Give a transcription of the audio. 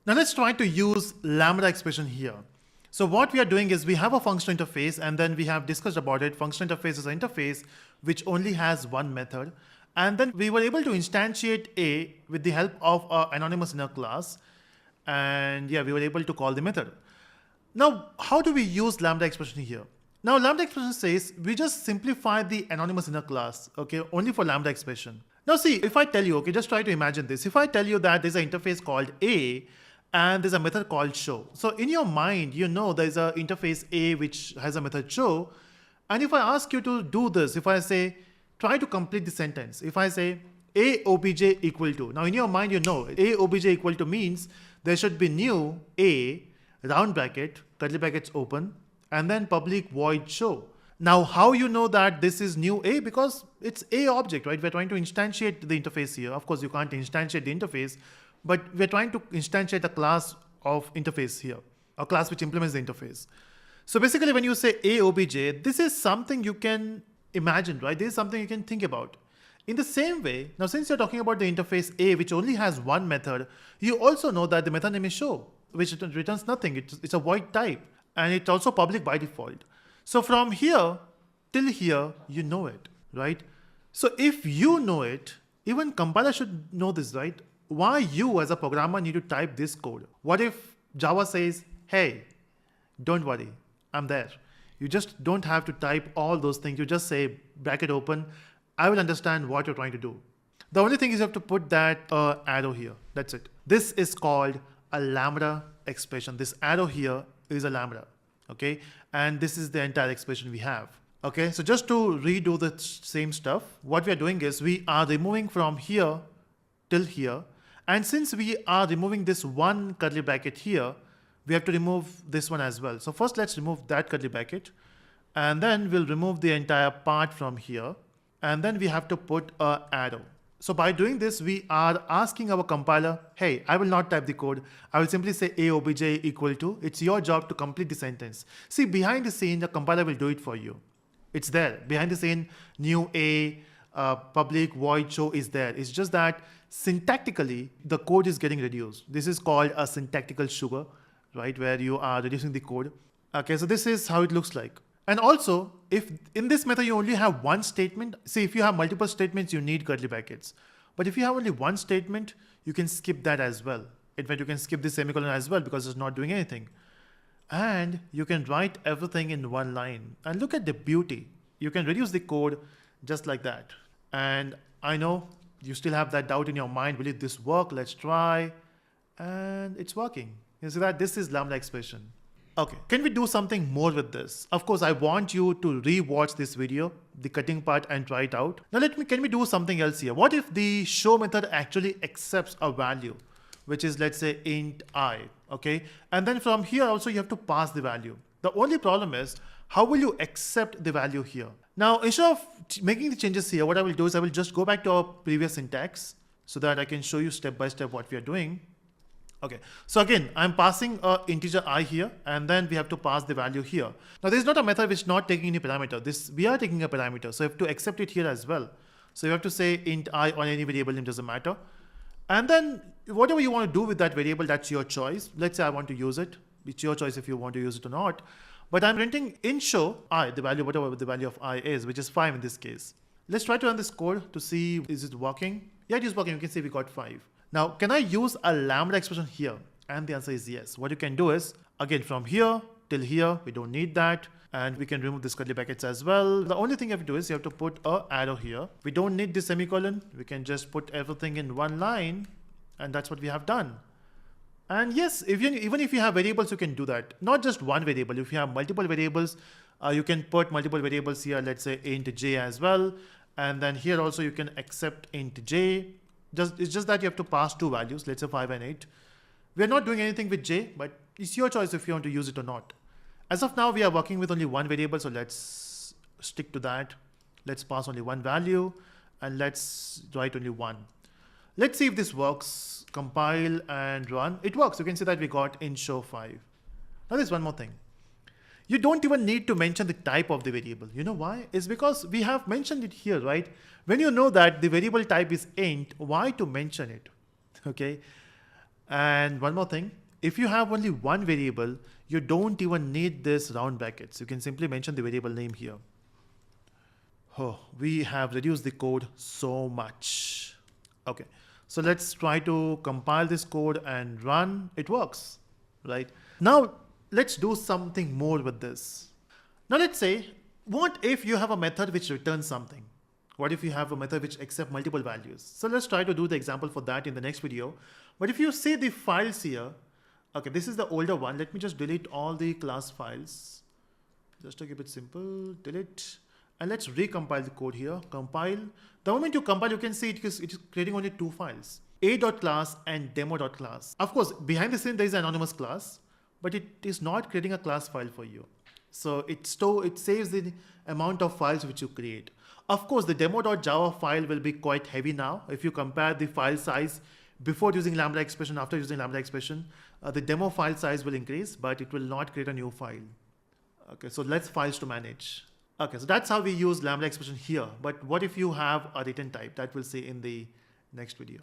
Now let's try to use Lambda expression here. So what we are doing is we have a functional interface, and then we have discussed about it. Functional interface is an interface which only has one method. And then we were able to instantiate A with the help of an anonymous inner class. And yeah, we were able to call the method. Now, how do we use Lambda expression here? Now, Lambda expression says we just simplify the anonymous inner class, okay, only for Lambda expression. Now see, if I tell you, okay, just try to imagine this. If I tell you that there's an interface called A, and there's a method called show. So in your mind, you know there's an interface A which has a method show. And if I ask you to do this, if I say, try to complete the sentence. If I say A obj equal to, now in your mind, you know A obj equal to means there should be new A, round bracket, curly brackets open, and then public void show. Now, how you know that this is new A? Because it's A object, right? We're trying to instantiate the interface here. Of course, you can't instantiate the interface, but we're trying to instantiate a class of interface here, a class which implements the interface. So basically when you say A obj, this is something you can imagine, right? This is something you can think about. In the same way, now since you're talking about the interface A, which only has one method, you also know that the method name is show, which returns nothing. It's a void type, and it's also public by default. So from here till here, you know it, right? So if you know it, even compiler should know this, right? Why you as a programmer need to type this code? What if Java says, hey, don't worry, I'm there. You just don't have to type all those things. You just say bracket open. I will understand what you're trying to do. The only thing is you have to put that arrow here. That's it. This is called a Lambda expression. This arrow here is a Lambda. Okay. And this is the entire expression we have. Okay. So just to redo the same stuff, what we are doing is we are removing from here till here. And since we are removing this one curly bracket here, we have to remove this one as well. So first let's remove that curly bracket, and then we'll remove the entire part from here. And then we have to put an arrow. So by doing this, we are asking our compiler, hey, I will not type the code. I will simply say A obj equal to, it's your job to complete the sentence. See, behind the scene, the compiler will do it for you. It's there. Behind the scene, new A, public void show is there. It's just that syntactically, the code is getting reduced. This is called a syntactical sugar, right? Where you are reducing the code. Okay, so this is how it looks like. And also, if in this method you only have one statement, see, if you have multiple statements, you need curly brackets. But if you have only one statement, you can skip that as well. In fact, you can skip the semicolon as well because it's not doing anything. And you can write everything in one line. And look at the beauty. You can reduce the code just like that. And I know you still have that doubt in your mind. Will this work? Let's try. And it's working. You see that this is Lambda expression. Okay, can we do something more with this? Of course, I want you to re-watch this video, the cutting part, and try it out. Now can we do something else here? What if the show method actually accepts a value, which is, let's say, int I, okay? And then from here also you have to pass the value. The only problem is, how will you accept the value here? Now, instead of making the changes here, what I will do is I will just go back to our previous syntax so that I can show you step by step what we are doing. Okay, so again, I'm passing an integer I here, and then we have to pass the value here. Now, this is not a method which is not taking any parameter. We are taking a parameter, so you have to accept it here as well. So you have to say int I on any variable name, doesn't matter. And then whatever you want to do with that variable, that's your choice. Let's say I want to use it. It's your choice if you want to use it or not. But I'm printing in show I, the value, whatever the value of I is, which is 5 in this case. Let's try to run this code to see, is it working? Yeah, it is working. You can see we got 5. Now, can I use a Lambda expression here? And the answer is yes. What you can do is, again, from here till here, we don't need that. And we can remove this curly brackets as well. The only thing you have to do is you have to put an arrow here. We don't need the semicolon. We can just put everything in one line. And that's what we have done. And yes, even if you have variables, you can do that. Not just one variable. If you have multiple variables, you can put multiple variables here. Let's say int j as well. And then here also you can accept int j. It's just that you have to pass 2 values, let's say 5 and 8. We're not doing anything with j, but it's your choice if you want to use it or not. As of now, we are working with only one variable, so let's stick to that. Let's pass only one value, and let's write only one. Let's see if this works. Compile and run. It works. You can see that we got in show 5. Now there's one more thing. You don't even need to mention the type of the variable. You know why? It's because we have mentioned it here, right? When you know that the variable type is int, why to mention it? Okay. And one more thing, if you have only one variable, you don't even need this round brackets. You can simply mention the variable name here. Oh, we have reduced the code so much. Okay, so let's try to compile this code and run. It works, right? Now, let's do something more with this. Now let's say, what if you have a method which returns something? What if you have a method which accepts multiple values? So let's try to do the example for that in the next video. But if you see the files here, okay, this is the older one. Let me just delete all the class files. Just to keep it simple, delete. And let's recompile the code here. Compile. The moment you compile, you can see it is creating only two files, a.class and demo.class. Of course, behind the scene, there is an anonymous class, but it is not creating a class file for you. So it saves the amount of files which you create. Of course, the demo.java file will be quite heavy now. If you compare the file size before using Lambda expression, after using Lambda expression, the demo file size will increase, but it will not create a new file. Okay, so less files to manage. Okay, so that's how we use Lambda expression here. But what if you have a written type? That we'll see in the next video.